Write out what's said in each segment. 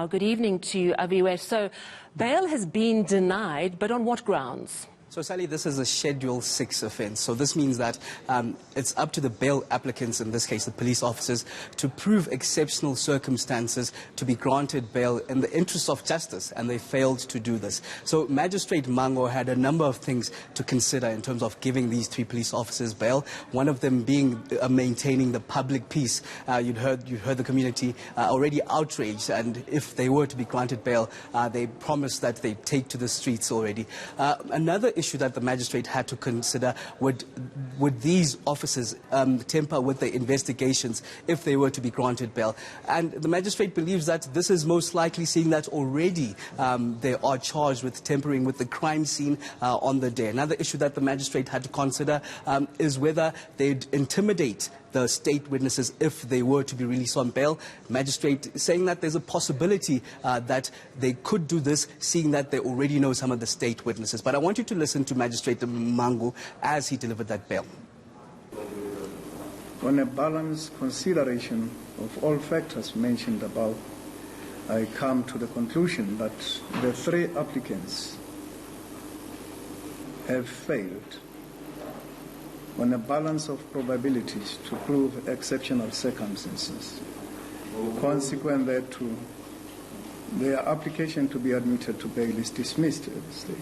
Good evening to you, Aviwe. So, bail has been denied, but on what grounds? So, Sally, this is a Schedule 6 offence. So this means that it's up to the bail applicants, in this case the police officers, to prove exceptional circumstances to be granted bail in the interest of justice, and they failed to do this. So Magistrate Mango had a number of things to consider in terms of giving these three police officers bail, one of them being maintaining the public peace. You heard the community already outraged, and if they were to be granted bail, they promised that they'd take to the streets already. Another issue that the magistrate had to consider, would these officers temper with the investigations if they were to be granted bail. And the magistrate believes that this is most likely, seeing that already they are charged with tampering with the crime scene on the day. Another issue that the magistrate had to consider is whether they'd intimidate the state witnesses if they were to be released on bail. Magistrate saying that there's a possibility that they could do this, seeing that they already know some of the state witnesses. But I want you to listen to Magistrate Mango as he delivered that bail. On a balanced consideration of all factors mentioned above, I come to the conclusion that the three applicants have failed on a balance of probabilities to prove exceptional circumstances. Consequent thereto, their application to be admitted to bail is dismissed at this stage.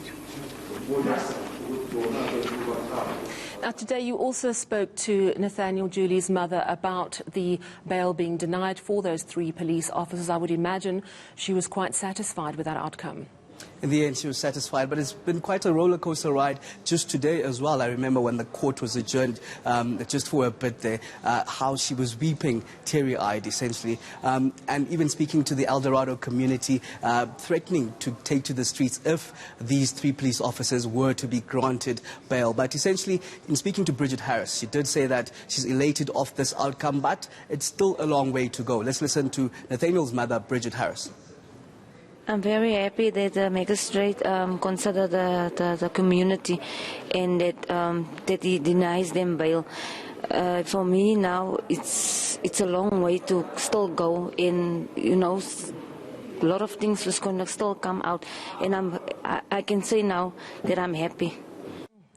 Now, today you also spoke to Nathaniel Julies' mother about the bail being denied for those three police officers. I would imagine she was quite satisfied with that outcome. In the end, she was satisfied, but it's been quite a roller coaster ride just today as well. I remember when the court was adjourned just for a bit there, how she was weeping, teary-eyed essentially, and even speaking to the El Dorado community, threatening to take to the streets if these three police officers were to be granted bail. But essentially, in speaking to Bridget Harris, she did say that she's elated of this outcome, but it's still a long way to go. Let's listen to Nathaniel's mother, Bridget Harris. I'm very happy that the magistrate consider the community and that he denies them bail. For me now, it's a long way to still go, and a lot of things is going to still come out, and I can say now that I'm happy.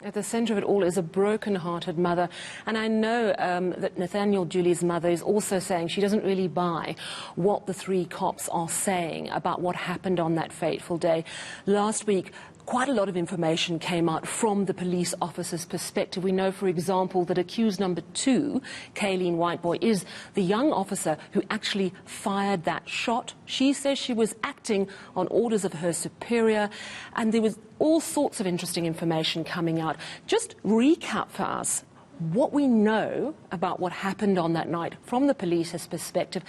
At the centre of it all is a broken-hearted mother. And I know that Nathaniel Julies' mother is also saying she doesn't really buy what the three cops are saying about what happened on that fateful day. Last week, quite a lot of information came out from the police officer's perspective. We know, for example, that accused number 2, Caylene Whiteboy, is the young officer who actually fired that shot. She says she was acting on orders of her superior, and there was all sorts of interesting information coming out. Just recap for us what we know about what happened on that night from the police's perspective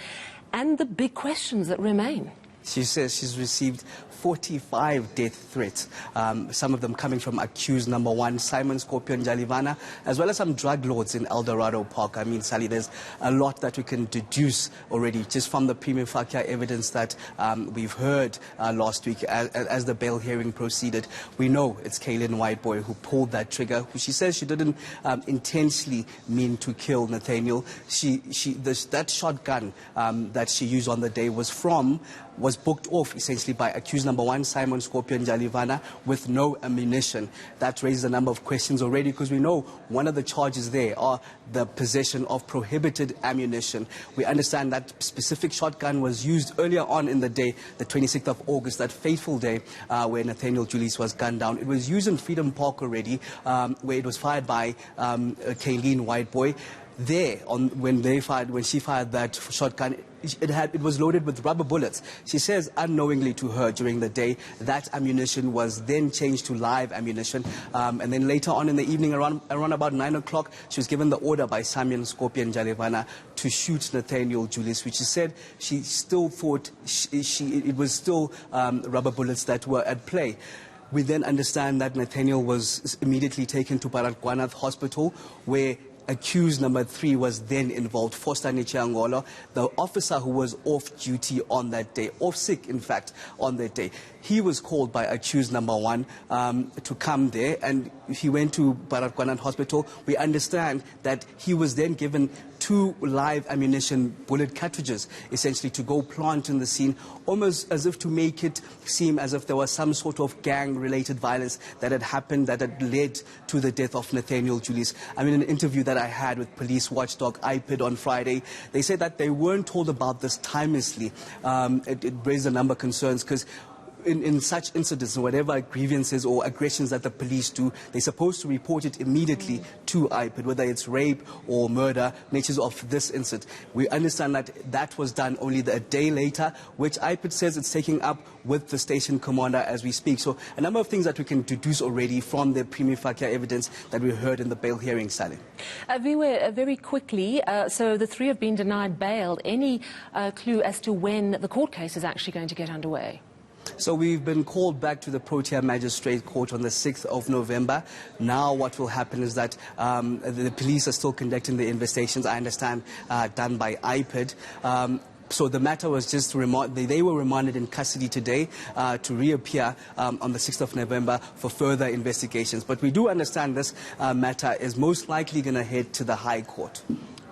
and the big questions that remain. She says she's received 45 death threats, some of them coming from accused number 1, Simon Scorpion Ndyalvane, as well as some drug lords in El Dorado Park. I mean, Sally, there's a lot that we can deduce already just from the prima facie evidence that we've heard last week as the bail hearing proceeded. We know it's Caylene Whiteboy who pulled that trigger. She says she didn't intentionally mean to kill Nathaniel. That shotgun that she used on the day was booked off essentially by accused number 1, Simon Scorpion Ndyalvane, with no ammunition. That raises a number of questions already, because we know one of the charges there are the possession of prohibited ammunition. We understand that specific shotgun was used earlier on in the day, the 26th of August, that fateful day where Nathaniel Julies was gunned down. It was used in Freedom Park already, where it was fired by Caylene Whiteboy. There, when she fired that shotgun, it was loaded with rubber bullets. She says unknowingly to her during the day that ammunition was then changed to live ammunition, and then later on in the evening, around about 9 o'clock, she was given the order by Simon Scorpion Ndyalvane to shoot Nathaniel Julies, which she said she still thought it was still rubber bullets that were at play. We then understand that Nathaniel was immediately taken to Baragwanath Hospital, where accused number 3 was then involved, Voster, Netshiongolo, the officer who was off duty on that day, off sick in fact on that day. He was called by accused number 1 to come there, and he went to Baragwanath Hospital. We understand that he was then given 2 live ammunition bullet cartridges, essentially to go plant in the scene, almost as if to make it seem as if there was some sort of gang-related violence that had happened that had led to the death of Nathaniel Julies. I mean, in an interview that I had with police watchdog IPID on Friday, they said that they weren't told about this timelessly. It raised a number of concerns because in such incidents, whatever grievances or aggressions that the police do, they're supposed to report it immediately to IPID, whether it's rape or murder, natures of this incident. We understand that that was done only a day later, which IPID says it's taking up with the station commander as we speak. So a number of things that we can deduce already from the prima facie evidence that we heard in the bail hearing, Sally. Very quickly, so the 3 have been denied bail. Any clue as to when the court case is actually going to get underway? So we've been called back to the Protea Magistrates Court on the 6th of November. Now what will happen is that the police are still conducting the investigations, I understand, done by IPID. So the matter was just they were remanded in custody today to reappear on the 6th of November for further investigations. But we do understand this matter is most likely going to head to the High Court.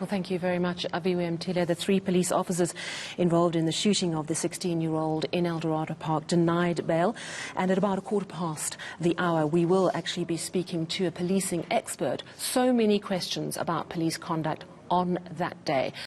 Well, thank you very much, Aviwe Mtile. The 3 police officers involved in the shooting of the 16-year-old in Eldorado Park denied bail. And at about 1:15 we will actually be speaking to a policing expert. So many questions about police conduct on that day.